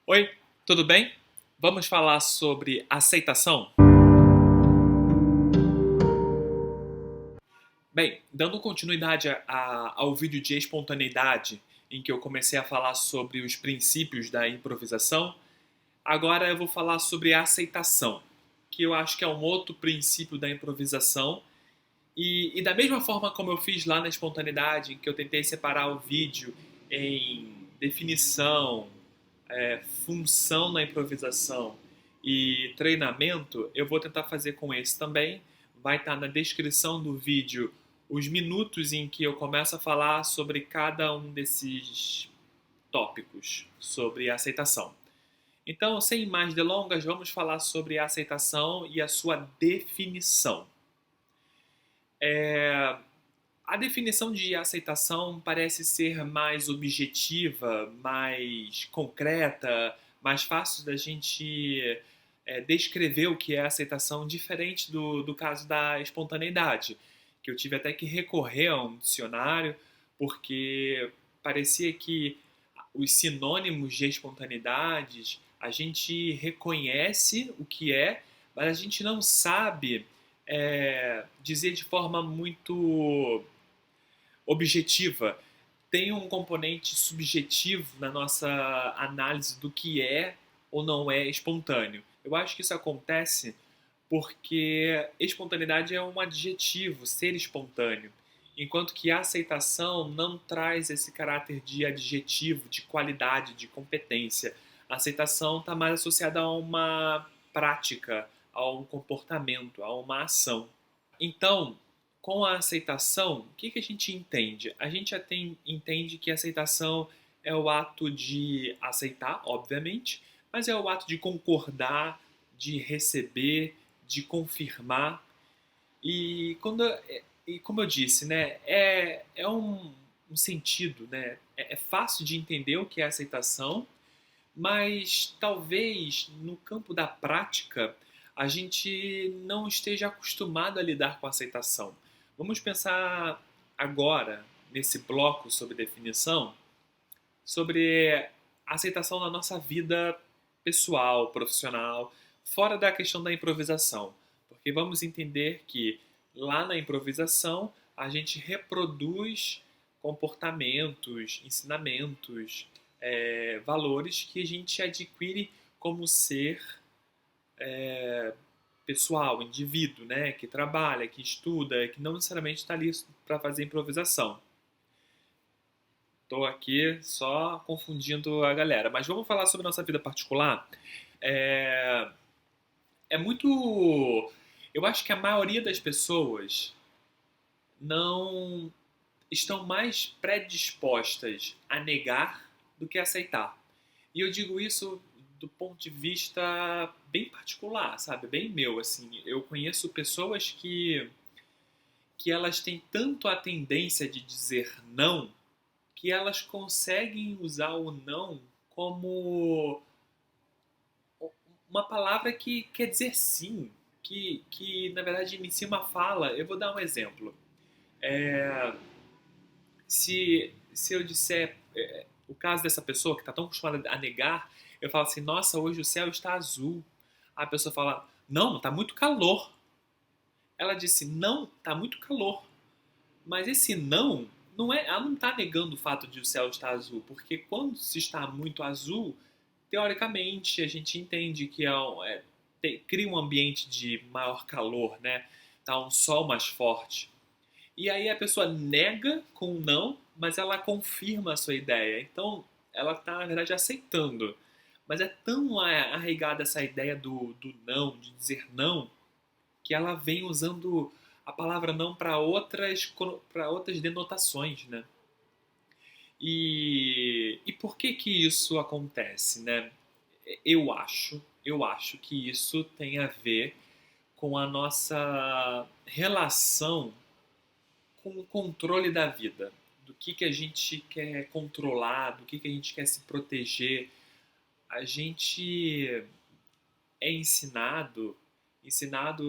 Oi, tudo bem? Vamos falar sobre aceitação? Bem, dando continuidade ao vídeo de espontaneidade, em que eu comecei a falar sobre os princípios da improvisação, agora eu vou falar sobre a aceitação, que eu acho que é um outro princípio da improvisação. E da mesma forma como eu fiz lá na espontaneidade, em que eu tentei separar o vídeo em definição, função na improvisação e treinamento, eu vou tentar fazer com esse também. Vai estar na descrição do vídeo os minutos em que eu começo a falar sobre cada um desses tópicos, sobre aceitação. Então, sem mais delongas, vamos falar sobre a aceitação e a sua definição. A definição de aceitação parece ser mais objetiva, mais concreta, mais fácil da gente descrever o que é aceitação, diferente do caso da espontaneidade, que eu tive até que recorrer a um dicionário, porque parecia que os sinônimos de espontaneidades a gente reconhece o que é, mas a gente não sabe dizer de forma muito objetiva. Tem um componente subjetivo na nossa análise do que é ou não é espontâneo. Eu acho que isso acontece porque espontaneidade é um adjetivo, ser espontâneo, enquanto que a aceitação não traz esse caráter de adjetivo, de qualidade, de competência. A aceitação está mais associada a uma prática, a um comportamento, a uma ação. Então, com a aceitação, o que a gente entende? A gente entende que a aceitação é o ato de aceitar, obviamente, mas é o ato de concordar, de receber, de confirmar. E, como eu disse, né, é um sentido, né? É fácil de entender o que é aceitação, mas talvez no campo da prática a gente não esteja acostumado a lidar com a aceitação. Vamos pensar agora, nesse bloco sobre definição, sobre a aceitação na nossa vida pessoal, profissional, fora da questão da improvisação. Porque vamos entender que lá na improvisação a gente reproduz comportamentos, ensinamentos, valores que a gente adquire como ser pessoal, indivíduo, né? Que trabalha, que estuda, que não necessariamente está ali para fazer improvisação. Estou aqui só confundindo a galera. Mas vamos falar sobre nossa vida particular. É, é muito. Eu acho que a maioria das pessoas não estão mais predispostas a negar do que a aceitar. E eu digo isso do ponto de vista bem particular, sabe? Bem meu, assim. Eu conheço pessoas que elas têm tanto a tendência de dizer não que elas conseguem usar o não como uma palavra que quer dizer sim, que na verdade inicia uma fala. Eu vou dar um exemplo. É, se eu disser o caso dessa pessoa que está tão acostumada a negar, eu falo assim, nossa, hoje o céu está azul. A pessoa fala, não, está muito calor. Ela disse, não, está muito calor. Mas esse não, não é, ela não está negando o fato de o céu estar azul, porque quando se está muito azul, teoricamente a gente entende que cria um ambiente de maior calor, né? Tá um sol mais forte. E aí a pessoa nega com o não, mas ela confirma a sua ideia. Então ela está, na verdade, aceitando. Mas é tão arraigada essa ideia do não, de dizer não, que ela vem usando a palavra não para outras denotações, né? E por que que isso acontece, né? Eu acho que isso tem a ver com a nossa relação com o controle da vida, do que a gente quer controlar, do que a gente quer se proteger. A gente é ensinado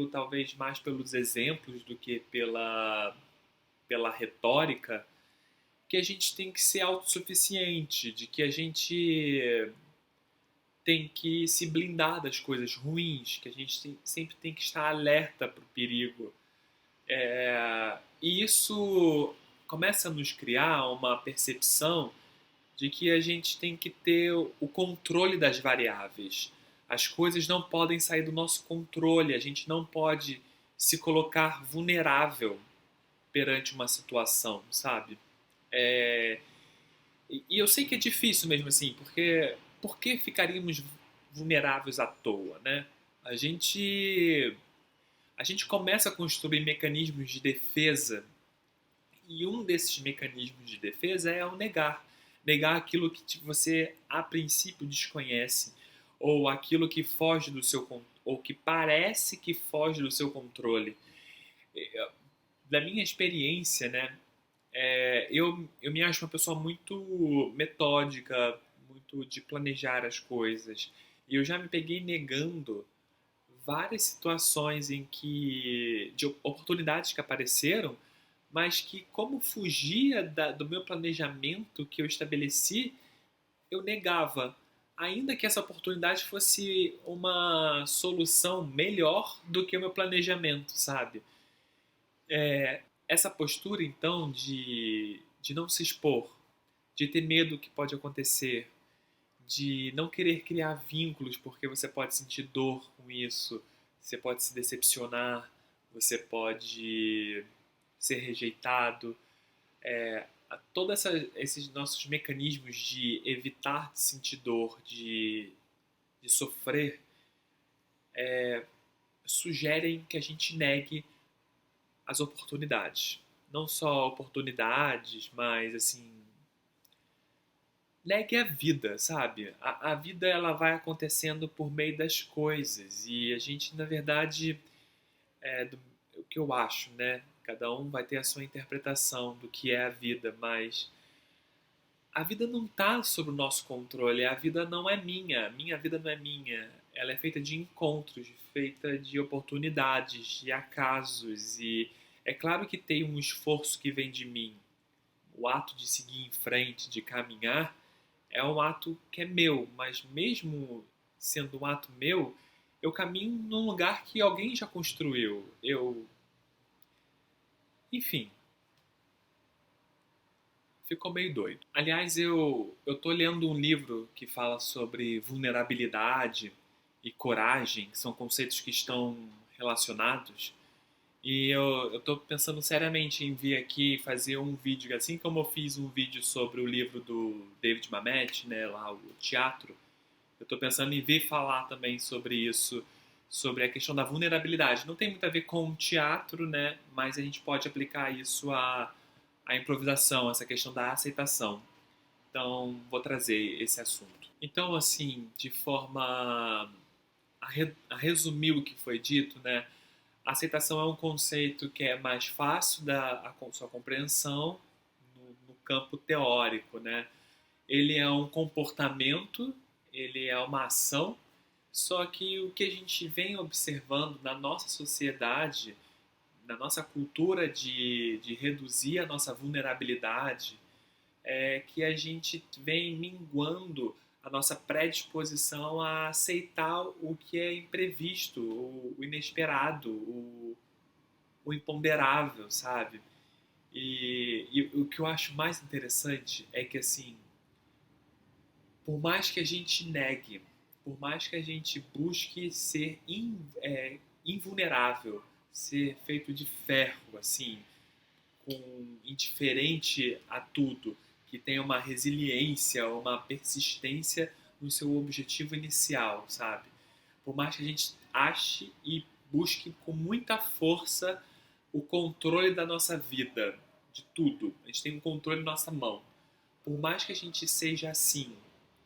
talvez mais pelos exemplos do que pela retórica, que a gente tem que ser autossuficiente, de que a gente tem que se blindar das coisas ruins, que a gente sempre tem que estar alerta para o perigo. E isso começa a nos criar uma percepção de que a gente tem que ter o controle das variáveis. As coisas não podem sair do nosso controle, a gente não pode se colocar vulnerável perante uma situação, sabe? É, e eu sei que é difícil mesmo assim, porque por que ficaríamos vulneráveis à toa, né? A gente, a gente começa a construir mecanismos de defesa e um desses mecanismos de defesa é o negar. Negar aquilo que você a princípio desconhece, ou aquilo que foge do seu ou que parece que foge do seu controle. Da minha experiência, né, eu me acho uma pessoa muito metódica, muito de planejar as coisas. E eu já me peguei negando várias situações em que de oportunidades que apareceram, mas que como fugia do meu planejamento que eu estabeleci, eu negava, ainda que essa oportunidade fosse uma solução melhor do que o meu planejamento, sabe? Essa postura, então, de não se expor, de ter medo que pode acontecer, de não querer criar vínculos porque você pode sentir dor com isso, você pode se decepcionar, você pode ser rejeitado. Todos esses nossos mecanismos de evitar de sentir dor, de sofrer, sugerem que a gente negue as oportunidades. Não só oportunidades, mas assim, negue a vida, sabe? A vida ela vai acontecendo por meio das coisas e a gente, na verdade, o que eu acho, né? Cada um vai ter a sua interpretação do que é a vida, mas a vida não está sob o nosso controle. A vida não é minha vida não é minha. Ela é feita de encontros, feita de oportunidades, de acasos e é claro que tem um esforço que vem de mim. O ato de seguir em frente, de caminhar, é um ato que é meu, mas mesmo sendo um ato meu, eu caminho num lugar que alguém já construiu. Enfim, ficou meio doido. Aliás, eu tô lendo um livro que fala sobre vulnerabilidade e coragem, que são conceitos que estão relacionados. E eu tô pensando seriamente em vir aqui fazer um vídeo, assim como eu fiz um vídeo sobre o livro do David Mamet, né, lá o teatro. Eu tô pensando em vir falar também sobre isso, sobre a questão da vulnerabilidade. Não tem muito a ver com o teatro, né, mas a gente pode aplicar isso à improvisação, essa questão da aceitação. Então, vou trazer esse assunto. Então, assim, de forma a resumir o que foi dito, né, a aceitação é um conceito que é mais fácil da sua compreensão no campo teórico, né? Ele é um comportamento, ele é uma ação, só que o que a gente vem observando na nossa sociedade, na nossa cultura de reduzir a nossa vulnerabilidade, é que a gente vem minguando a nossa predisposição a aceitar o que é imprevisto, o inesperado, o imponderável, sabe? E o que eu acho mais interessante é que, assim, por mais que a gente negue, por mais que a gente busque ser invulnerável, ser feito de ferro, assim, indiferente a tudo, que tenha uma resiliência, uma persistência no seu objetivo inicial, sabe? Por mais que a gente ache e busque com muita força o controle da nossa vida, de tudo. A gente tem um controle na nossa mão. Por mais que a gente seja assim,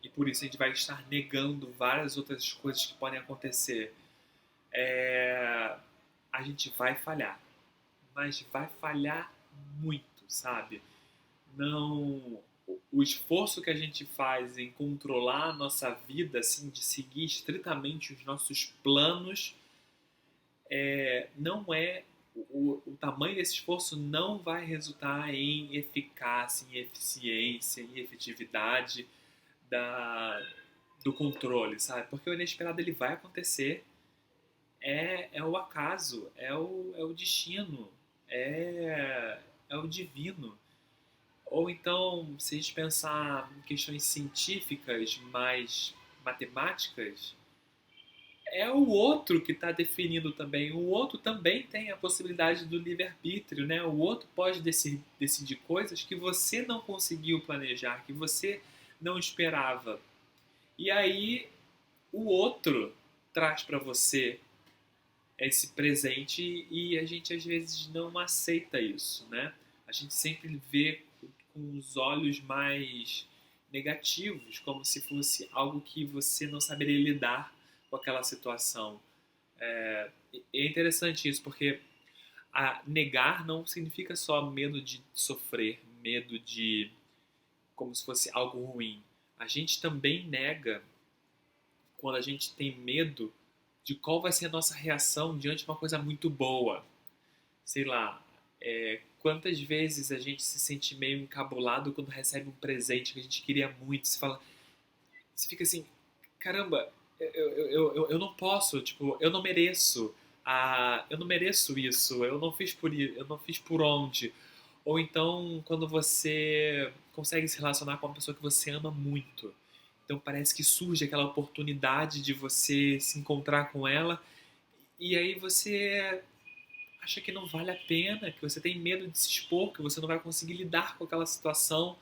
e por isso a gente vai estar negando várias outras coisas que podem acontecer, a gente vai falhar. Mas vai falhar muito, sabe? Não, o esforço que a gente faz em controlar a nossa vida, assim, de seguir estritamente os nossos planos, não é o tamanho desse esforço não vai resultar em eficácia, em eficiência, em efetividade da, do controle, sabe? Porque o inesperado ele vai acontecer, é o acaso, é o destino, é o divino. Ou então, se a gente pensar em questões científicas mais matemáticas, é o outro que está definindo também. O outro também tem a possibilidade do livre-arbítrio, né? O outro pode decidir coisas que você não conseguiu planejar, que você não esperava. E aí, o outro traz para você esse presente e a gente às vezes não aceita isso, né? A gente sempre vê com os olhos mais negativos, como se fosse algo que você não saberia lidar com aquela situação. É interessante isso, porque negar não significa só medo de sofrer, medo de como se fosse algo ruim. A gente também nega quando a gente tem medo de qual vai ser a nossa reação diante de uma coisa muito boa. Sei lá, quantas vezes a gente se sente meio encabulado quando recebe um presente que a gente queria muito. Você fica assim, caramba, eu não posso, tipo, eu não mereço. Eu não mereço isso, eu não fiz por onde. Ou então, quando você consegue se relacionar com uma pessoa que você ama muito. Então parece que surge aquela oportunidade de você se encontrar com ela e aí você acha que não vale a pena, que você tem medo de se expor, que você não vai conseguir lidar com aquela situação.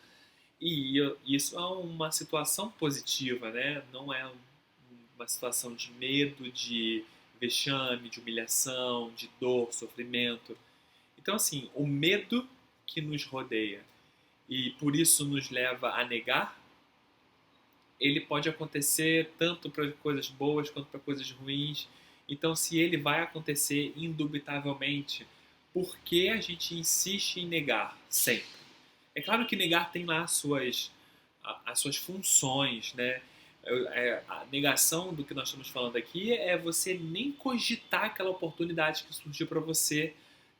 E isso é uma situação positiva, né? Não é uma situação de medo, de vexame, de humilhação, de dor, sofrimento. Então, assim, o medo que nos rodeia e por isso nos leva a negar, ele pode acontecer tanto para coisas boas quanto para coisas ruins. Então, se ele vai acontecer indubitavelmente, por que a gente insiste em negar sempre? É claro que negar tem lá as suas funções, né? A negação do que nós estamos falando aqui é você nem cogitar aquela oportunidade que surgiu para você.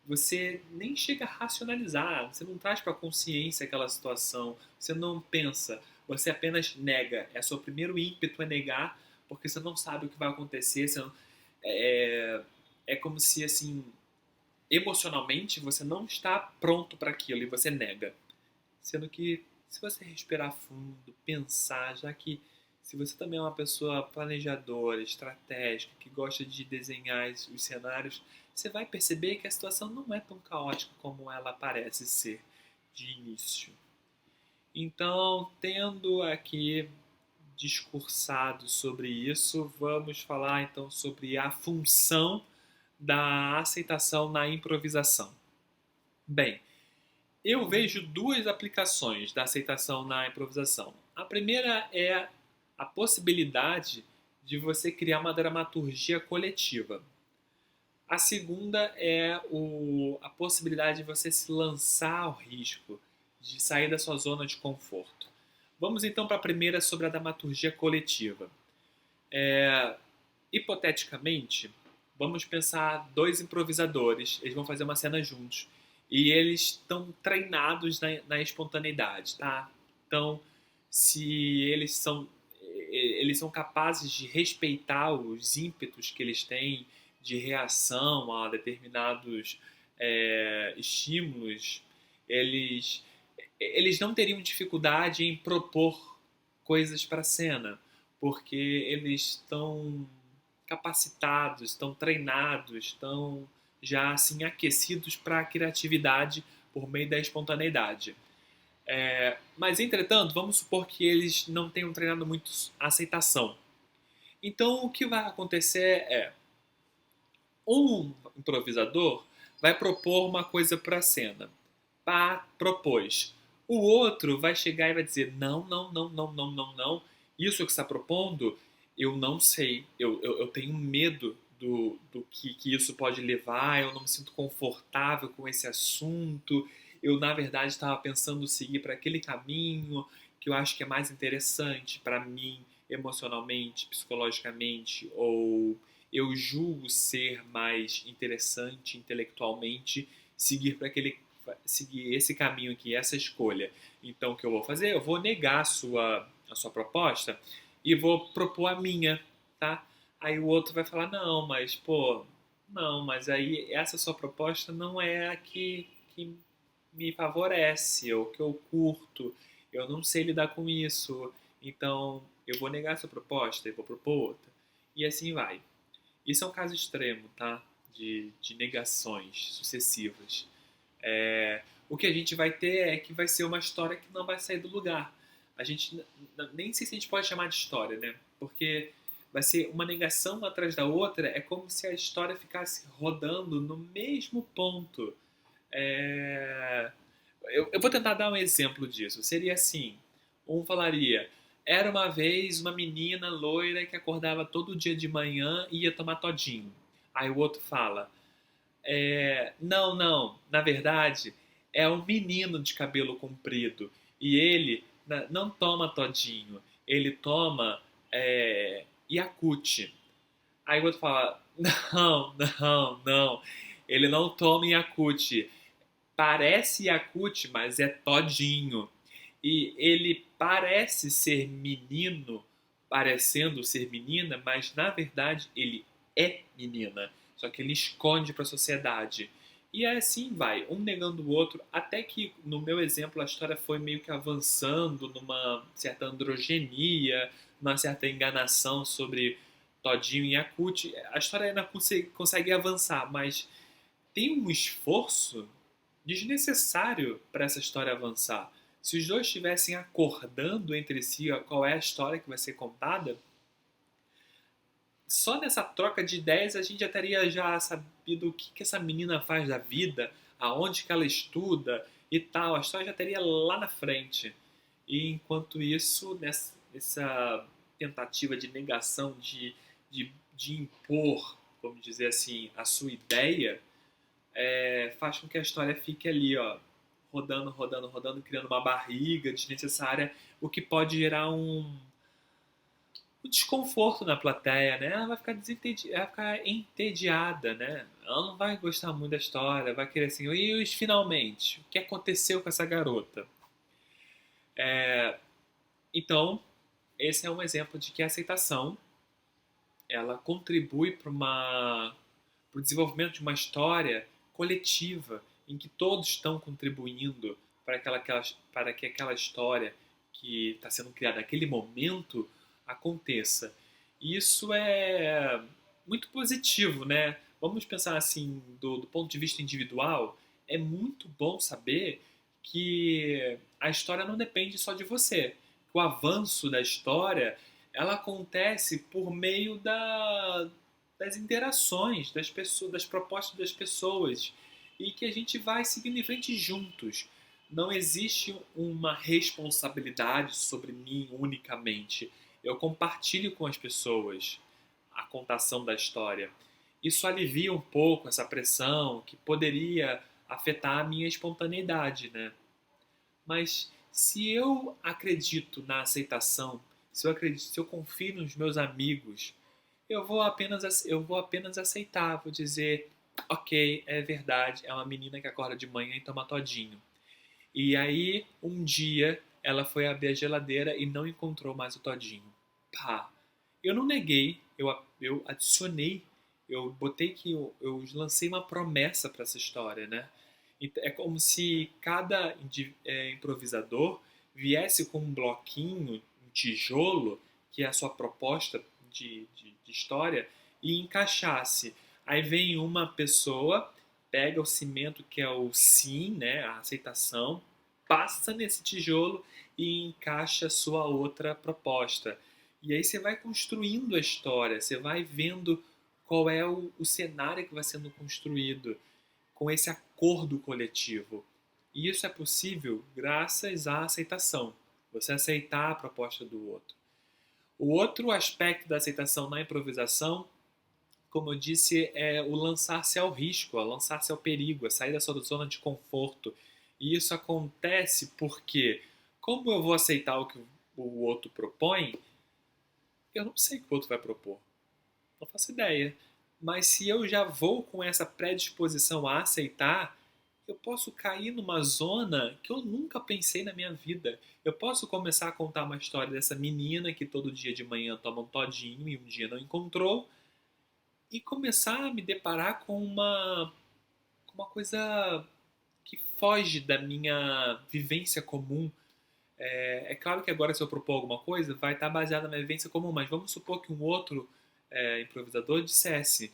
Você nem chega a racionalizar, você não traz para a consciência aquela situação, você não pensa, você apenas nega. É seu primeiro ímpeto é negar, porque você não sabe o que vai acontecer. É, é como se, assim, emocionalmente você não está pronto para aquilo e você nega. Sendo que se você respirar fundo, pensar, já que se você também é uma pessoa planejadora, estratégica, que gosta de desenhar os cenários, você vai perceber que a situação não é tão caótica como ela parece ser de início. Então, tendo aqui discursado sobre isso, vamos falar então sobre a função da aceitação na improvisação. Bem, eu vejo duas aplicações da aceitação na improvisação. A primeira é a possibilidade de você criar uma dramaturgia coletiva. A segunda é a possibilidade de você se lançar ao risco, de sair da sua zona de conforto. Vamos então para a primeira sobre a dramaturgia coletiva. Hipoteticamente, vamos pensar dois improvisadores, eles vão fazer uma cena juntos e eles estão treinados na espontaneidade, tá? Então, se eles são capazes de respeitar os ímpetos que eles têm de reação a determinados estímulos, eles, eles não teriam dificuldade em propor coisas para a cena, porque eles estão capacitados, estão treinados, estão já assim aquecidos para a criatividade por meio da espontaneidade. Mas, entretanto, vamos supor que eles não tenham treinado muito a aceitação. Então, o que vai acontecer é um improvisador vai propor uma coisa para a cena. Pá, propôs. O outro vai chegar e vai dizer: não, não, não, não, não, não, não. Isso que você está propondo, eu não sei. Eu tenho medo do que isso pode levar. Eu não me sinto confortável com esse assunto. Eu, na verdade, estava pensando seguir para aquele caminho que eu acho que é mais interessante para mim, emocionalmente, psicologicamente, ou eu julgo ser mais interessante intelectualmente seguir esse caminho aqui, essa escolha. Então, o que eu vou fazer? Eu vou negar a sua proposta e vou propor a minha, tá? Aí o outro vai falar, não, mas, pô, não, mas aí essa sua proposta não é a que me favorece, ou que eu curto, eu não sei lidar com isso, então eu vou negar a sua proposta e vou propor outra. E assim vai. Isso é um caso extremo, tá? De negações sucessivas. O que a gente vai ter é que vai ser uma história que não vai sair do lugar. A gente nem sei se a gente pode chamar de história, né? Porque vai ser uma negação atrás da outra, é como se a história ficasse rodando no mesmo ponto. É, eu vou tentar dar um exemplo disso. Seria assim: um falaria, era uma vez uma menina loira que acordava todo dia de manhã e ia tomar todinho. Aí o outro fala, não, não, na verdade é um menino de cabelo comprido e ele não toma todinho, ele toma Yakult. Aí o outro fala, não, não, não, ele não toma Yakult, parece Yakult, mas é todinho. E ele parece ser menino, parecendo ser menina, mas na verdade ele é menina. Só que ele esconde para a sociedade. E assim vai, um negando o outro, até que no meu exemplo a história foi meio que avançando numa certa androgenia, numa certa enganação sobre Todinho e Yakut. A história ainda consegue avançar, mas tem um esforço desnecessário para essa história avançar. Se os dois estivessem acordando entre si qual é a história que vai ser contada, só nessa troca de ideias a gente já teria já sabido o que essa menina faz da vida, aonde que ela estuda e tal. A história já teria lá na frente. E enquanto isso, nessa tentativa de negação, de impor, vamos dizer assim, a sua ideia, faz com que a história fique ali, ó, rodando, rodando, rodando, criando uma barriga desnecessária, o que pode gerar um desconforto na plateia, né? Ela vai ficar vai ficar entediada, né? Ela não vai gostar muito da história, vai querer assim, e os finalmente? O que aconteceu com essa garota? Então, esse é um exemplo de que a aceitação ela contribui para o desenvolvimento de uma história coletiva em que todos estão contribuindo para que aquela história que está sendo criada naquele momento aconteça. E isso é muito positivo, né? Vamos pensar assim, do ponto de vista individual, é muito bom saber que a história não depende só de você. O avanço da história ela acontece por meio das interações das pessoas, das propostas das pessoas e que a gente vai seguindo em frente juntos. Não existe uma responsabilidade sobre mim unicamente. Eu compartilho com as pessoas a contação da história. Isso alivia um pouco essa pressão que poderia afetar a minha espontaneidade, né? Mas se eu acredito na aceitação, se eu confio nos meus amigos, eu vou apenas aceitar, vou dizer, ok, é verdade, é uma menina que acorda de manhã e toma todinho. E aí, um dia, ela foi abrir a geladeira e não encontrou mais o todinho. Pá! Eu não neguei, eu adicionei, eu botei que eu lancei uma promessa para essa história, né? É como se cada improvisador viesse com um bloquinho, um tijolo, que é a sua proposta de história, e encaixasse. Aí vem uma pessoa, pega o cimento que é o sim, né, a aceitação, passa nesse tijolo e encaixa a sua outra proposta. E aí você vai construindo a história, você vai vendo qual é o cenário que vai sendo construído com esse acordo coletivo. E isso é possível graças à aceitação. Você aceitar a proposta do outro. O outro aspecto da aceitação na improvisação, como eu disse, é o lançar-se ao risco, o lançar-se ao perigo, a sair da sua zona de conforto. E isso acontece porque, como eu vou aceitar o que o outro propõe, eu não sei o que o outro vai propor. Não faço ideia. Mas se eu já vou com essa predisposição a aceitar, eu posso cair numa zona que eu nunca pensei na minha vida. Eu posso começar a contar uma história dessa menina que todo dia de manhã toma um todinho e um dia não encontrou, e começar a me deparar com uma coisa que foge da minha vivência comum. É claro que agora, se eu propor alguma coisa, vai estar baseado na minha vivência comum, mas vamos supor que um outro improvisador dissesse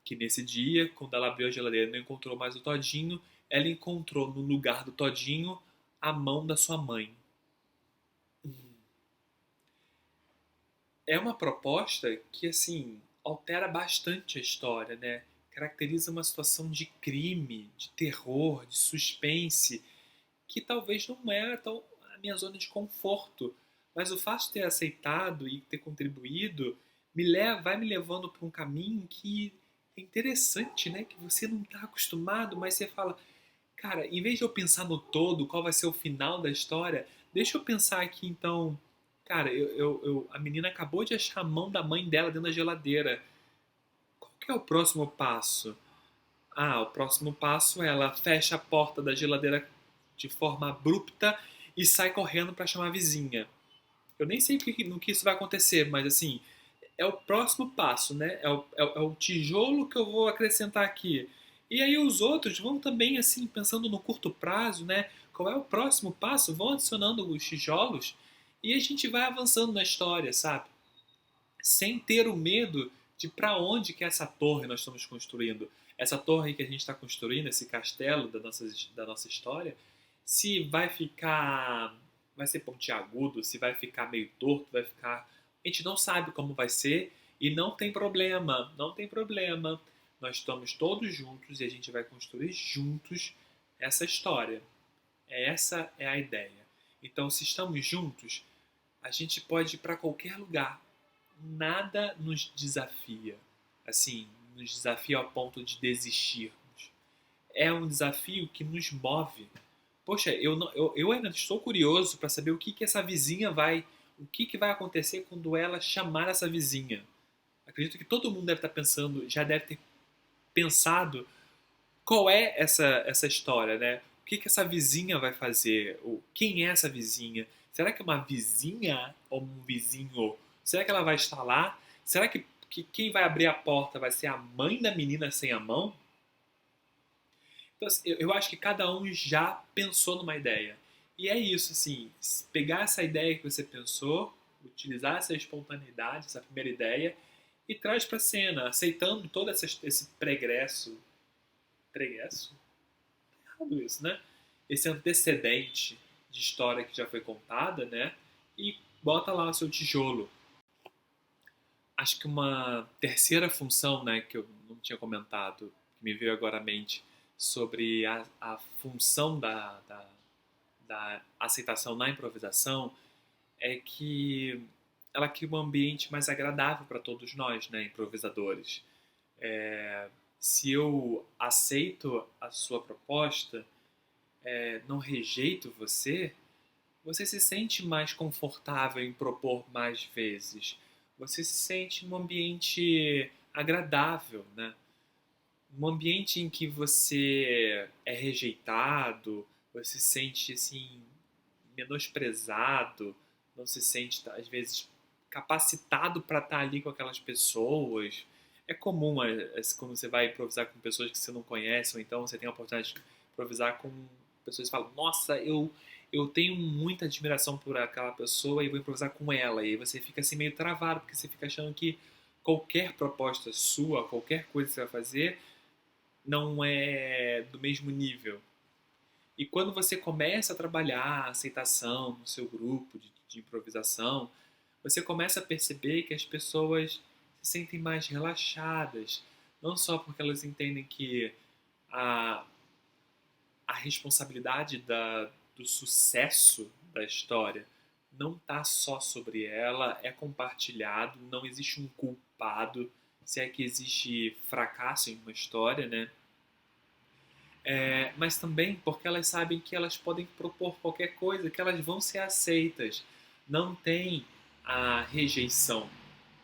que nesse dia, quando ela abriu a geladeira e não encontrou mais o todinho, ela encontrou no lugar do todinho a mão da sua mãe. É uma proposta que, assim, altera bastante a história, né? Caracteriza uma situação de crime, de terror, de suspense, que talvez não era tão a minha zona de conforto. Mas o fato de ter aceitado e ter contribuído vai me levando para um caminho que é interessante, né? Que você não está acostumado, mas você fala, cara, em vez de eu pensar no todo, qual vai ser o final da história, deixa eu pensar aqui então. Cara, a menina acabou de achar a mão da mãe dela dentro da geladeira. Qual que é o próximo passo? Ah, o próximo passo é ela fecha a porta da geladeira de forma abrupta e sai correndo para chamar a vizinha. Eu nem sei no que isso vai acontecer, mas assim, é o próximo passo, né? É o tijolo que eu vou acrescentar aqui. E aí os outros vão também, assim, pensando no curto prazo, né? Qual é o próximo passo? Vão adicionando os tijolos e a gente vai avançando na história, sabe? Sem ter o medo de para onde que é essa torre nós estamos construindo. Essa torre que a gente está construindo, esse castelo da nossa história, se vai ficar, vai ser pontiagudo, se vai ficar meio torto, vai ficar, a gente não sabe como vai ser e não tem problema, não tem problema. Nós estamos todos juntos e a gente vai construir juntos essa história. Essa é a ideia. Então, se estamos juntos, a gente pode ir para qualquer lugar. Nada nos desafia. Assim, nos desafia ao ponto de desistirmos. É um desafio que nos move. Poxa, eu ainda estou curioso para saber que essa vizinha vai. O que vai acontecer quando ela chamar essa vizinha. Acredito que todo mundo deve estar pensando, já deve ter pensado qual é essa história, né? O que essa vizinha vai fazer? Quem é essa vizinha? Será que é uma vizinha ou um vizinho? Será que ela vai estar lá? Será que quem vai abrir a porta vai ser a mãe da menina sem a mão? Então, assim, eu acho que cada um já pensou numa ideia. E é isso, assim, pegar essa ideia que você pensou, utilizar essa espontaneidade, essa primeira ideia, e traz para a cena, aceitando todo esse pregresso. Pregresso? Errado isso, né? Esse antecedente de história que já foi contada, né? E bota lá o seu tijolo. Acho que uma terceira função, né, que eu não tinha comentado, que me veio agora à mente, sobre a função da aceitação na improvisação, é que ela cria um ambiente mais agradável para todos nós, né, improvisadores. Se eu aceito a sua proposta, não rejeito você, você se sente mais confortável em propor mais vezes. Você se sente num ambiente agradável, né? Um ambiente em que você é rejeitado, você se sente assim menosprezado, não se sente às vezes capacitado para estar ali com aquelas pessoas. É comum quando você vai improvisar com pessoas que você não conhece, ou então você tem a oportunidade de improvisar com pessoas que falam: Nossa, eu tenho muita admiração por aquela pessoa e vou improvisar com ela. E aí você fica assim meio travado, porque você fica achando que qualquer proposta sua, qualquer coisa que você vai fazer, não é do mesmo nível. E quando você começa a trabalhar a aceitação no seu grupo de improvisação, você começa a perceber que as pessoas se sentem mais relaxadas, não só porque elas entendem que a, a responsabilidade do sucesso da história não está só sobre ela, é compartilhado, não existe um culpado, se é que existe fracasso em uma história, né? Mas também porque elas sabem que elas podem propor qualquer coisa, que elas vão ser aceitas. Não tem a rejeição,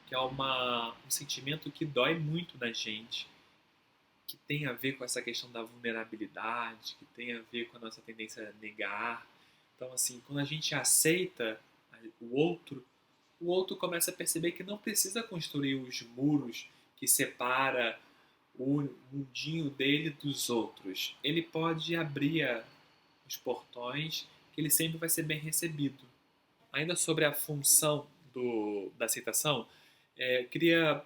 que é um sentimento que dói muito na gente. que tem a ver com essa questão da vulnerabilidade, que tem a ver com a nossa tendência a negar. Então, assim, quando a gente aceita o outro começa a perceber que não precisa construir os muros que separa o mundinho dele dos outros. Ele pode abrir os portões, que ele sempre vai ser bem recebido. Ainda sobre a função da aceitação, eu queria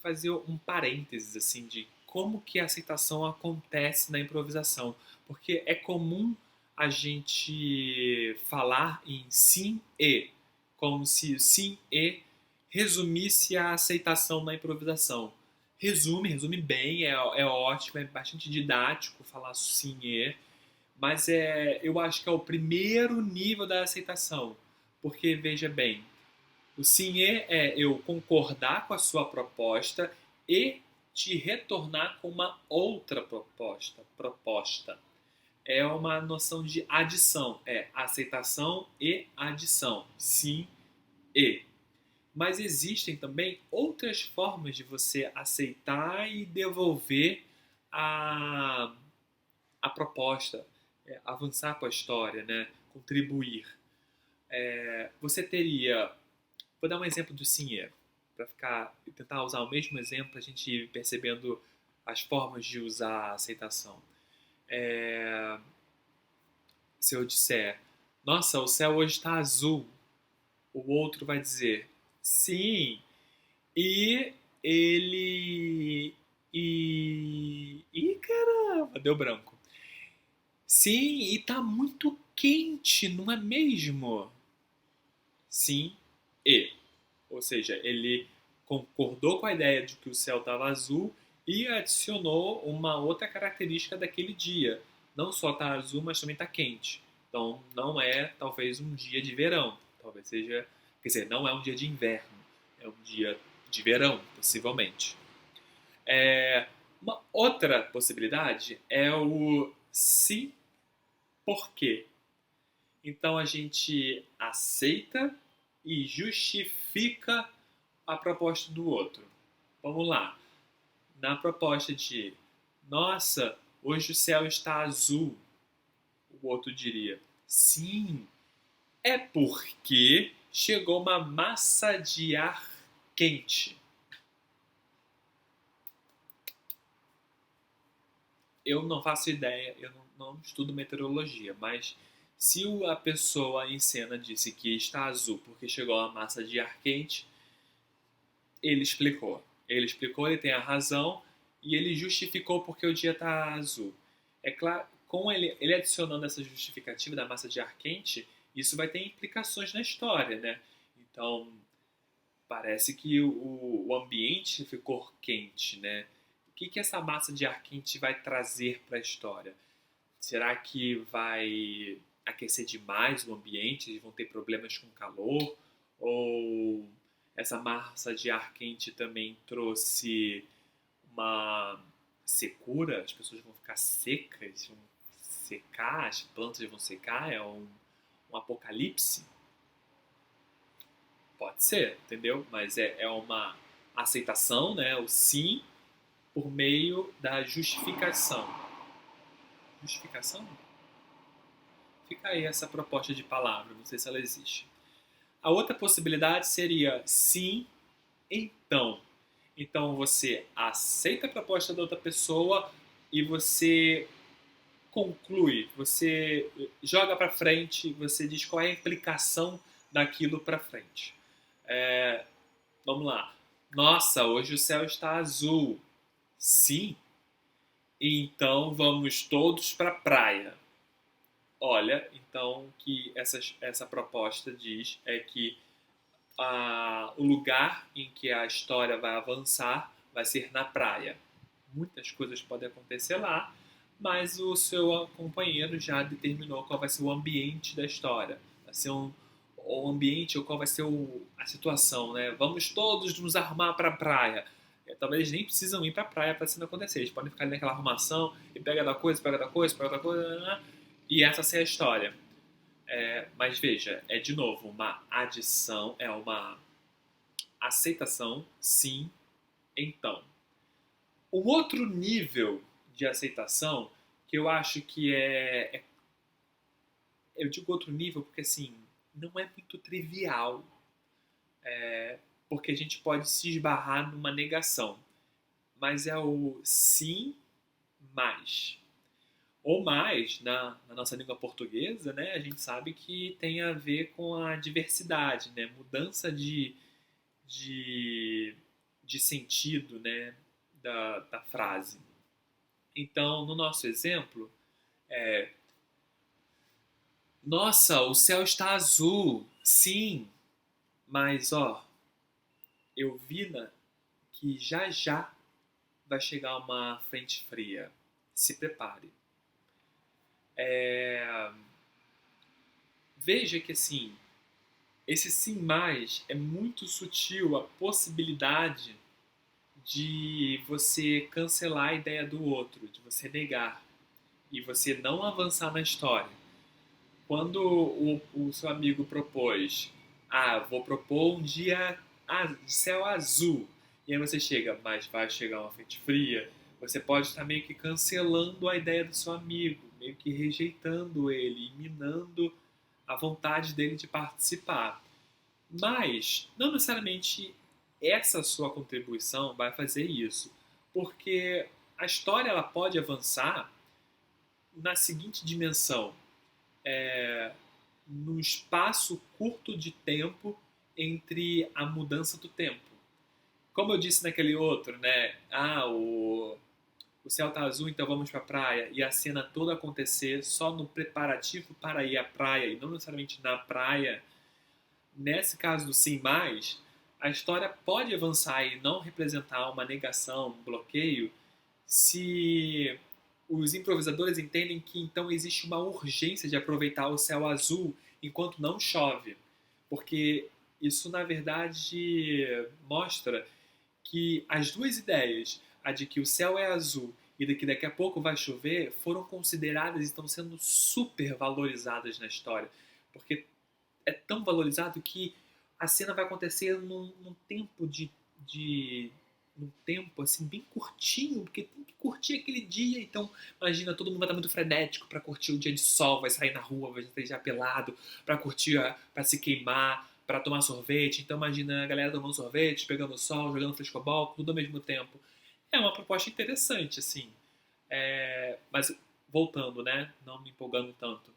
fazer um parênteses assim de como que a aceitação acontece na improvisação, porque é comum a gente falar em sim e, como se sim e resumisse a aceitação na improvisação. Resume bem, é ótimo, é bastante didático falar sim e, mas eu acho que é o primeiro nível da aceitação, porque veja bem, o sim é eu concordar com a sua proposta e te retornar com uma outra proposta. É uma noção de adição, é aceitação e adição, sim e. Mas existem também outras formas de você aceitar e devolver a, a proposta, avançar com a história, né? Contribuir. Você teria. Vou dar um exemplo do Sinher, para tentar usar o mesmo exemplo para a gente ir percebendo as formas de usar a aceitação. Se eu disser, nossa, o céu hoje está azul, o outro vai dizer, sim, e ele. Caramba, deu branco. Sim, e tá muito quente, não é mesmo? Sim, e. Ou seja, ele concordou com a ideia de que o céu estava azul e adicionou uma outra característica daquele dia. Não só está azul, mas também está quente. Então, não é talvez um dia de verão. Talvez seja. Quer dizer, não é um dia de inverno. É um dia de verão, possivelmente. Uma outra possibilidade é o sim, por quê. Então a gente aceita e justifica a proposta do outro. Vamos lá. Na proposta de nossa, hoje o céu está azul, o outro diria sim, é porque chegou uma massa de ar quente. Eu não faço ideia, eu não estudo meteorologia, mas se a pessoa em cena disse que está azul porque chegou uma massa de ar quente, ele explicou. Ele explicou, ele tem a razão e ele justificou porque o dia está azul. É claro, com ele adicionando essa justificativa da massa de ar quente, isso vai ter implicações na história, né? Então, parece que o ambiente ficou quente, né? O que essa massa de ar quente vai trazer para a história? Será que vai aquecer demais o ambiente? Eles vão ter problemas com calor? Ou essa massa de ar quente também trouxe uma secura? As pessoas vão ficar secas, vão secar, as plantas vão secar? É um apocalipse? Pode ser, entendeu? Mas é uma aceitação, né? O sim por meio da justificação. Justificação? Fica aí essa proposta de palavra, não sei se ela existe. A outra possibilidade seria sim, então. Então você aceita a proposta da outra pessoa e você conclui, você joga para frente, você diz qual é a implicação daquilo para frente. Vamos lá. Nossa, hoje o céu está azul. Sim. Então vamos todos para a praia. Olha, então que essa proposta diz é que o lugar em que a história vai avançar vai ser na praia. Muitas coisas podem acontecer lá, mas o seu companheiro já determinou qual vai ser o ambiente da história. Vai ser o ambiente ou qual vai ser a situação, né? Vamos todos nos arrumar para a praia. Talvez eles nem precisam ir para a praia para isso acontecer. Eles podem ficar ali naquela arrumação e pega da coisa, pega da coisa, pega da coisa, né? E essa é a história. Mas veja, é de novo uma adição, é uma aceitação, sim, então. O outro nível de aceitação, que eu acho que eu digo outro nível porque, assim, não é muito trivial, porque a gente pode se esbarrar numa negação. Mas é o sim, mas. Ou mais, na nossa língua portuguesa, né, a gente sabe que tem a ver com a diversidade, né, mudança de, de sentido, né, da frase. Então, no nosso exemplo, é: nossa, o céu está azul. Sim, mas ó, eu vi que já já vai chegar uma frente fria. Se prepare. É, veja que assim, esse sim mais é muito sutil a possibilidade de você cancelar a ideia do outro, de você negar e você não avançar na história. Quando o seu amigo propôs, vou propor um dia de céu azul, e aí você chega, mas vai chegar uma frente fria, você pode estar meio que cancelando a ideia do seu amigo, meio que rejeitando ele, minando a vontade dele de participar. Mas não necessariamente essa sua contribuição vai fazer isso, porque a história ela pode avançar na seguinte dimensão: no espaço curto de tempo entre a mudança do tempo. Como eu disse naquele outro, né? O céu tá azul, então vamos para a praia. E a cena toda acontecer só no preparativo para ir à praia e não necessariamente na praia. Nesse caso do sim mais, a história pode avançar e não representar uma negação, um bloqueio, se os improvisadores entendem que então existe uma urgência de aproveitar o céu azul enquanto não chove. Porque isso, na verdade, mostra que as duas ideias, a de que o céu é azul e de que daqui a pouco vai chover, foram consideradas e estão sendo super valorizadas na história. Porque é tão valorizado que a cena vai acontecer num tempo de num tempo assim bem curtinho, porque tem que curtir aquele dia. Então, imagina, todo mundo vai estar muito frenético para curtir o dia de sol, vai sair na rua, vai estejar pelado para curtir, para se queimar, para tomar sorvete. Então, imagina a galera tomando sorvete, pegando sol, jogando frescobol, tudo ao mesmo tempo. É uma proposta interessante, assim. Mas voltando, né? Não me empolgando tanto,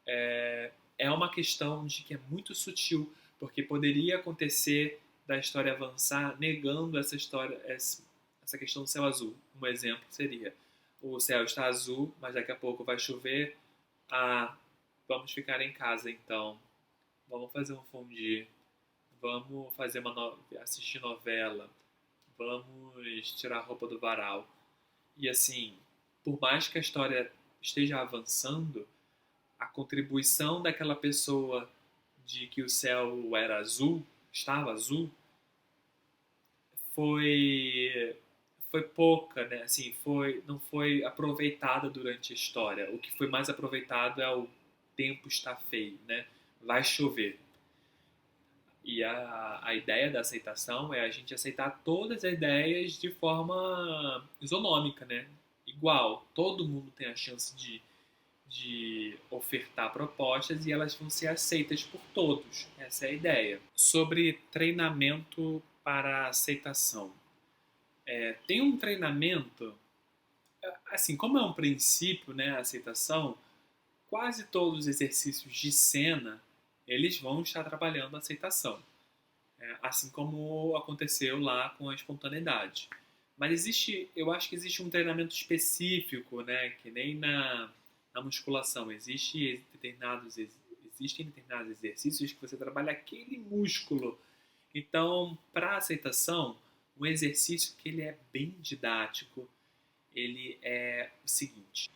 é uma questão de que é muito sutil, porque poderia acontecer da história avançar negando essa história, essa questão do céu azul. Um exemplo seria: o céu está azul, mas daqui a pouco vai chover. Ah, vamos ficar em casa então. Vamos fazer um fondue. Vamos fazer assistir novela. Vamos tirar a roupa do varal. E assim, por mais que a história esteja avançando, a contribuição daquela pessoa de que o céu era azul, estava azul, foi foi pouca, né? Assim, não foi aproveitada durante a história. O que foi mais aproveitado é o tempo está feio, né? Vai chover. E a ideia da aceitação é a gente aceitar todas as ideias de forma isonômica, né? Igual. Todo mundo tem a chance de ofertar propostas e elas vão ser aceitas por todos. Essa é a ideia. Sobre treinamento para aceitação. Tem um treinamento, assim, como é um princípio, né, a aceitação, quase todos os exercícios de cena, eles vão estar trabalhando a aceitação. Assim como aconteceu lá com a espontaneidade. Mas eu acho que existe um treinamento específico, né, que nem na musculação. Existem determinados exercícios que você trabalha aquele músculo. Então, para aceitação, um exercício que ele é bem didático, ele é o seguinte.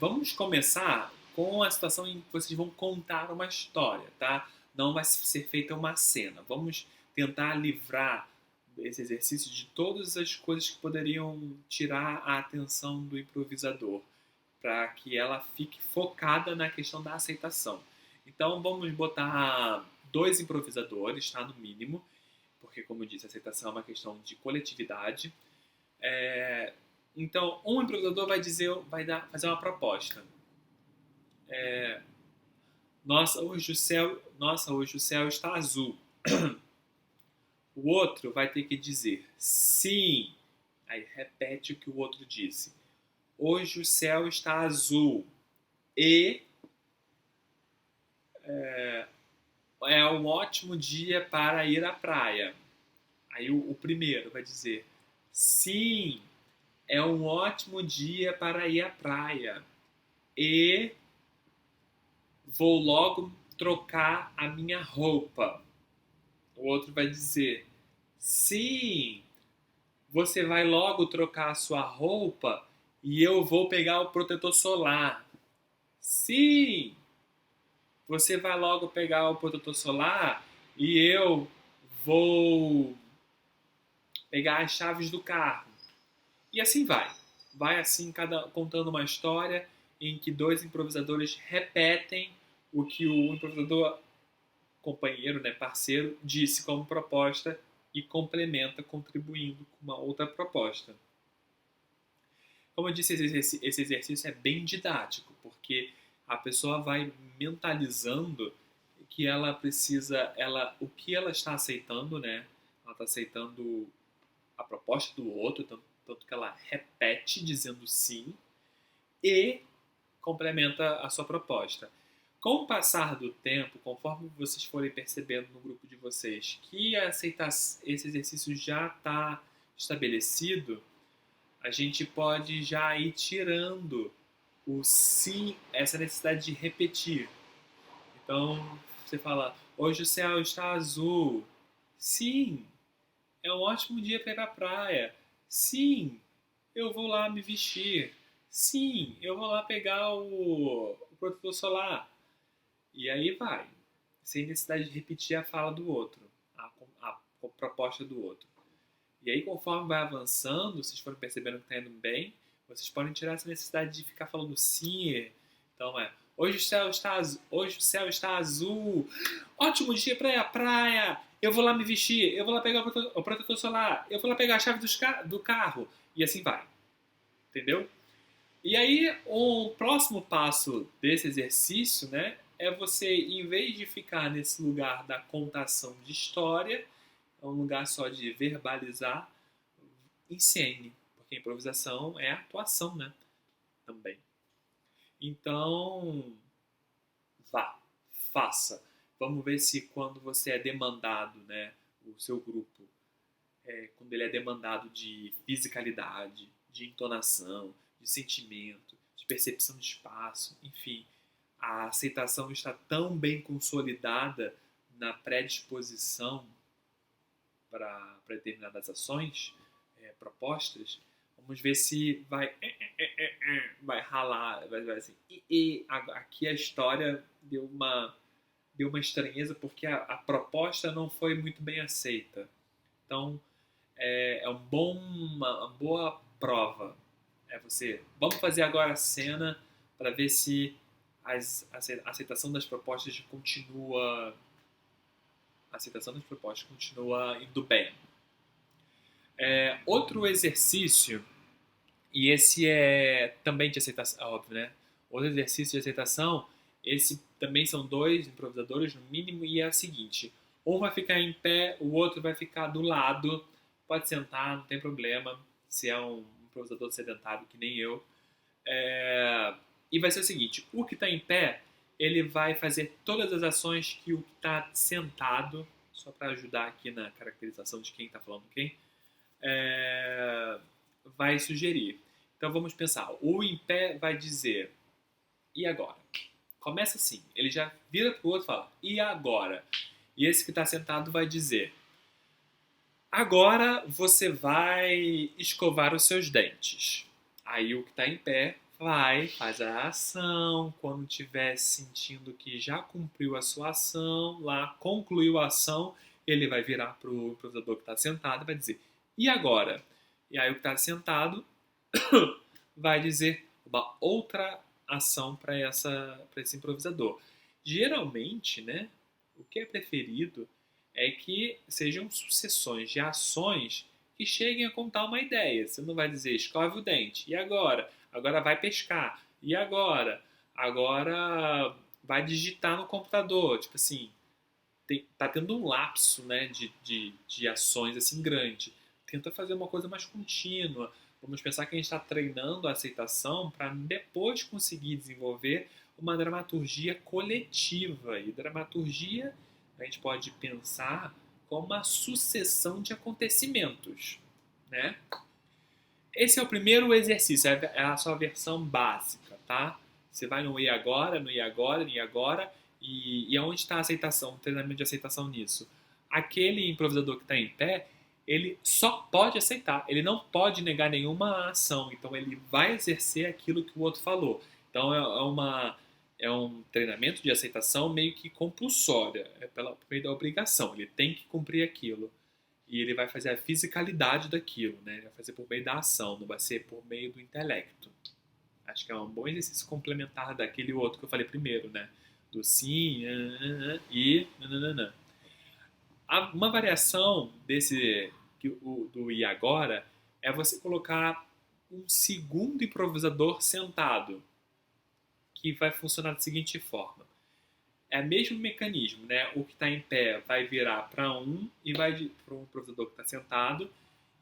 Vamos começar com a situação em que vocês vão contar uma história, tá? Não vai ser feita uma cena. Vamos tentar livrar esse exercício de todas as coisas que poderiam tirar a atenção do improvisador, para que ela fique focada na questão da aceitação. Então vamos botar dois improvisadores, tá? No mínimo, porque como eu disse, a aceitação é uma questão de coletividade. Então, um improvisador vai dizer, fazer uma proposta. Hoje o céu está azul. O outro vai ter que dizer sim. Aí repete o que o outro disse. Hoje o céu está azul e é um ótimo dia para ir à praia. Aí o primeiro vai dizer sim, é um ótimo dia para ir à praia e vou logo trocar a minha roupa. O outro vai dizer sim, você vai logo trocar a sua roupa e eu vou pegar o protetor solar. Sim, você vai logo pegar o protetor solar e eu vou pegar as chaves do carro. E assim vai. Vai assim, contando uma história em que dois improvisadores repetem o que o improvisador companheiro, né, parceiro, disse como proposta e complementa contribuindo com uma outra proposta. Como eu disse, esse exercício é bem didático, porque a pessoa vai mentalizando que ela precisa, o que ela está aceitando, né? Ela está aceitando a proposta do outro, tanto que ela repete dizendo sim e complementa a sua proposta. Com o passar do tempo, conforme vocês forem percebendo no grupo de vocês que esse exercício já está estabelecido, a gente pode já ir tirando o sim, essa necessidade de repetir. Então, você fala, hoje o céu está azul. Sim, é um ótimo dia para ir para a praia. Sim, eu vou lá me vestir. Sim, eu vou lá pegar o protetor solar. E aí vai, sem necessidade de repetir a fala do outro, a proposta do outro. E aí, conforme vai avançando, vocês forem percebendo que está indo bem, vocês podem tirar essa necessidade de ficar falando sim. Então, hoje o céu está azul. Ótimo dia para ir à praia. Eu vou lá me vestir. Eu vou lá pegar o protetor solar. Eu vou lá pegar a chave do carro. E assim vai. Entendeu? E aí, o próximo passo desse exercício, né, é você, em vez de ficar nesse lugar da contação de história, é um lugar só de verbalizar, encene, porque a improvisação é atuação, né, também. Então, vá, faça. Vamos ver se quando você é demandado, né, o seu grupo, quando ele é demandado de fisicalidade, de entonação, de sentimento, de percepção de espaço, enfim, a aceitação está tão bem consolidada na predisposição para determinadas ações propostas, vamos ver se vai ralar, vai assim. Aqui a história deu uma estranheza porque a proposta não foi muito bem aceita. Então, uma boa prova. Vamos fazer agora a cena para ver se a aceitação das propostas continua. A aceitação das propostas continua indo bem. Outro exercício, e esse é também de aceitação, óbvio, né? Outro exercício de aceitação, esse também são dois improvisadores no mínimo, e é o seguinte: um vai ficar em pé, o outro vai ficar do lado, pode sentar, não tem problema, se é um improvisador sedentário que nem eu. E vai ser o seguinte: o que está em pé, ele vai fazer todas as ações que o que está sentado, só para ajudar aqui na caracterização de quem está falando quem, vai sugerir. Então vamos pensar: o em pé vai dizer, e agora? Começa assim, ele já vira para o outro e fala, e agora? E esse que está sentado vai dizer, agora você vai escovar os seus dentes. Aí o que está em pé faz a ação. Quando estiver sentindo que já cumpriu a sua ação, lá concluiu a ação, ele vai virar para o improvisador que está sentado e vai dizer, e agora? E aí o que está sentado vai dizer uma outra ação para esse improvisador. Geralmente, né, o que é preferido é que sejam sucessões de ações que e cheguem a contar uma ideia. Você não vai dizer escove o dente. E agora? Agora vai pescar. E agora? Agora vai digitar no computador. Tipo assim, tá tendo um lapso, né, de ações assim grande. Tenta fazer uma coisa mais contínua. Vamos pensar que a gente está treinando a aceitação para depois conseguir desenvolver uma dramaturgia coletiva. E dramaturgia a gente pode pensar como uma sucessão de acontecimentos, né? Esse é o primeiro exercício, é a sua versão básica, tá? Você vai no e agora, no e agora, no e agora, e aonde está a aceitação, o treinamento de aceitação nisso? Aquele improvisador que está em pé, ele só pode aceitar, ele não pode negar nenhuma ação, então ele vai exercer aquilo que o outro falou. Então é um treinamento de aceitação meio que compulsória, por meio da obrigação, ele tem que cumprir aquilo. E ele vai fazer a fisicalidade daquilo, né? Ele vai fazer por meio da ação, não vai ser por meio do intelecto. Acho que é um bom exercício complementar daquele outro que eu falei primeiro, né? Do sim, e nananana. Uma variação do e agora é você colocar um segundo improvisador sentado, que vai funcionar da seguinte forma. É o mesmo mecanismo, né? O que está em pé vai virar para um e vai para um improvisador que está sentado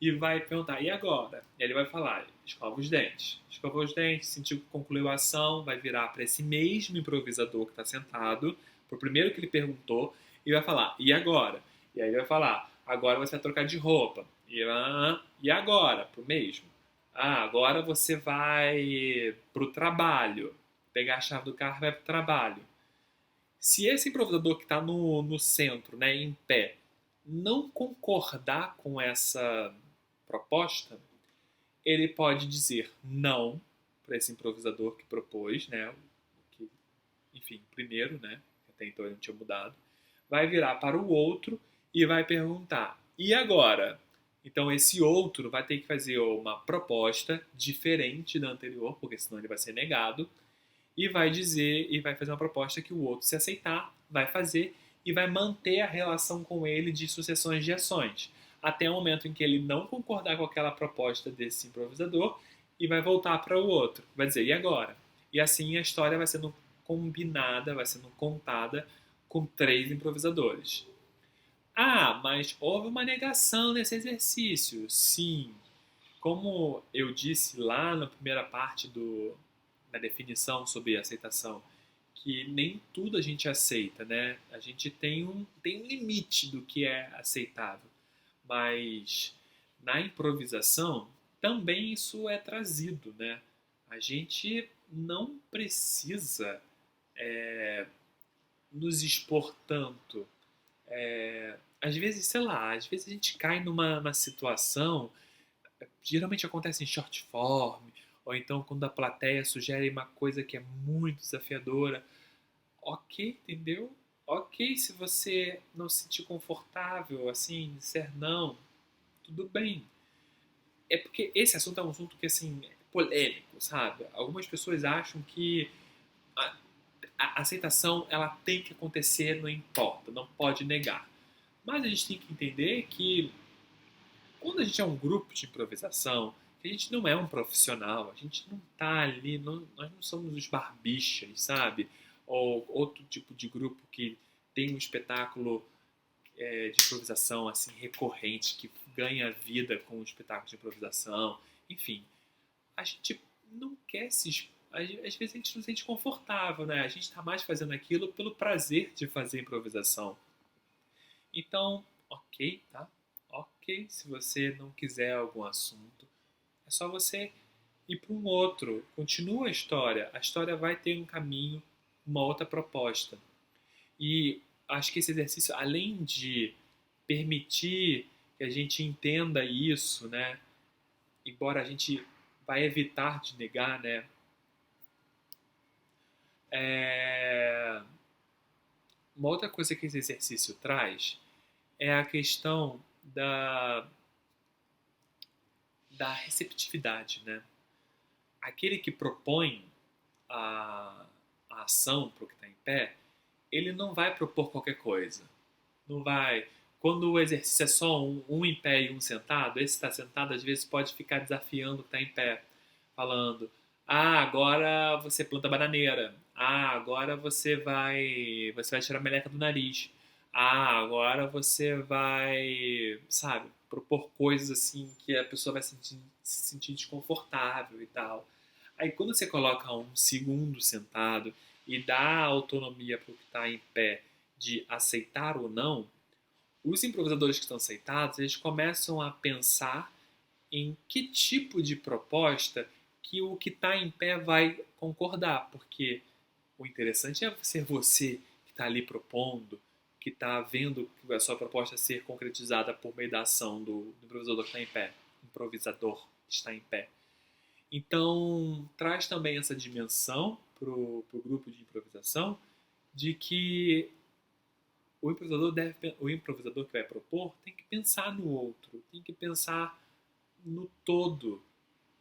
e vai perguntar, e agora? E ele vai falar, escova os dentes. Escova os dentes, sentiu que concluiu a ação, vai virar para esse mesmo improvisador que está sentado, para o primeiro que ele perguntou, e vai falar, e agora? E aí ele vai falar, agora você vai trocar de roupa. E agora? Para o mesmo. Ah, agora você vai para o trabalho. Pegar a chave do carro e vai para o trabalho. Se esse improvisador que está no centro, né, em pé, não concordar com essa proposta, ele pode dizer não para esse improvisador que propôs, né, que, enfim, primeiro, né, até então ele não tinha mudado, vai virar para o outro e vai perguntar, e agora? Então esse outro vai ter que fazer uma proposta diferente da anterior, porque senão ele vai ser negado, e vai dizer e vai fazer uma proposta que o outro, se aceitar, vai fazer e vai manter a relação com ele de sucessões de ações, até o momento em que ele não concordar com aquela proposta desse improvisador e vai voltar para o outro, vai dizer, e agora? E assim a história vai sendo combinada, vai sendo contada com 3 improvisadores. Ah, mas houve uma negação nesse exercício. Sim, como eu disse lá na primeira parte da definição sobre aceitação, que nem tudo a gente aceita, né? A gente tem um limite do que é aceitável. Mas na improvisação também isso é trazido, né? A gente não precisa nos expor tanto. Às vezes, sei lá, às vezes a gente cai numa situação, geralmente acontece em short form, ou então quando a plateia sugere uma coisa que é muito desafiadora. Ok, entendeu? Ok, se você não se sentir confortável, assim, disser não, tudo bem. É porque esse assunto é um assunto que, assim, é polêmico, sabe? Algumas pessoas acham que a, a aceitação, ela tem que acontecer, não importa, não pode negar. Mas a gente tem que entender que quando a gente é um grupo de improvisação, a gente não é um profissional, a gente não tá ali, nós não somos os barbichas, sabe? Ou outro tipo de grupo que tem um espetáculo de improvisação assim recorrente, que ganha vida com o espetáculo de improvisação. Enfim, a gente não quer se. Às vezes a gente não se sente confortável, né? A gente está mais fazendo aquilo pelo prazer de fazer improvisação. Então, ok, tá? Ok, se você não quiser algum assunto, é só você ir para um outro. Continua a história. A história vai ter um caminho, uma outra proposta. E acho que esse exercício, além de permitir que a gente entenda isso, né? Embora a gente vai evitar de negar, né? É... Uma outra coisa que esse exercício traz é a questão da receptividade, né? Aquele que propõe a ação para o que está em pé, ele não vai propor qualquer coisa. Não vai, Quando o exercício é só um em pé e um sentado, esse está sentado às vezes pode ficar desafiando o que está em pé, falando: ah, agora você planta bananeira. Ah, agora você vai tirar a meleca do nariz. Ah, agora você vai, sabe, propor coisas assim que a pessoa vai se sentir desconfortável e tal. Aí quando você coloca um segundo sentado e dá autonomia para o que está em pé de aceitar ou não, os improvisadores que estão sentados, eles começam a pensar em que tipo de proposta que o que está em pé vai concordar, porque o interessante é ser você que está ali propondo, que está vendo a sua proposta ser concretizada por meio da ação do improvisador que está em pé, improvisador que está em pé. Então, traz também essa dimensão para o grupo de improvisação de que o improvisador que vai propor tem que pensar no outro, tem que pensar no todo.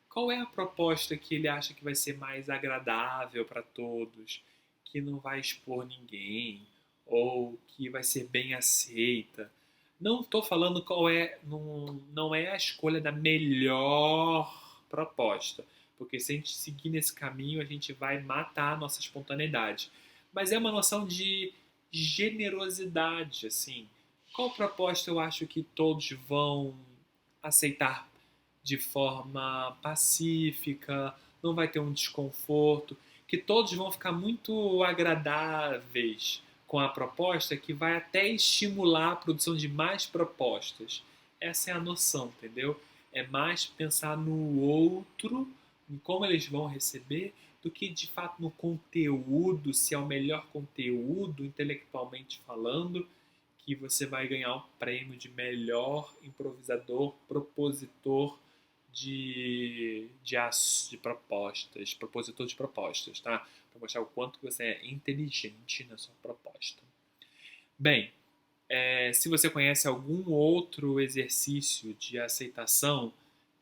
Qual é a proposta que ele acha que vai ser mais agradável para todos, que não vai expor ninguém, ou que vai ser bem aceita? Não estou falando qual é, não é a escolha da melhor proposta, porque se a gente seguir nesse caminho, a gente vai matar a nossa espontaneidade. Mas é uma noção de generosidade, assim. Qual proposta eu acho que todos vão aceitar de forma pacífica, não vai ter um desconforto, que todos vão ficar muito agradáveis com a proposta, que vai até estimular a produção de mais propostas. Essa é a noção, entendeu? É mais pensar no outro, em como eles vão receber, do que de fato no conteúdo, se é o melhor conteúdo, intelectualmente falando, que você vai ganhar o prêmio de melhor improvisador, propositor de propostas, propositor de propostas, tá? Para mostrar o quanto você é inteligente na sua proposta. Bem, se você conhece algum outro exercício de aceitação,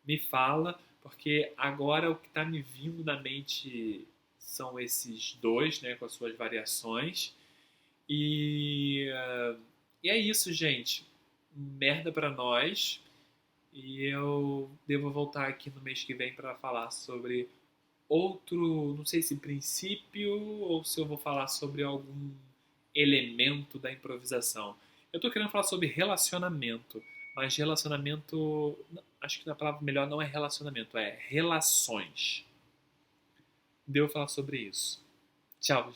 me fala, porque agora o que está me vindo na mente são esses dois, né, com as suas variações. E é isso, gente. Merda pra nós. E eu devo voltar aqui no mês que vem para falar sobre outro, não sei se princípio ou se eu vou falar sobre algum elemento da improvisação. Eu tô querendo falar sobre relacionamento, mas relacionamento, acho que a palavra melhor não é relacionamento, é relações. Devo falar sobre isso. Tchau.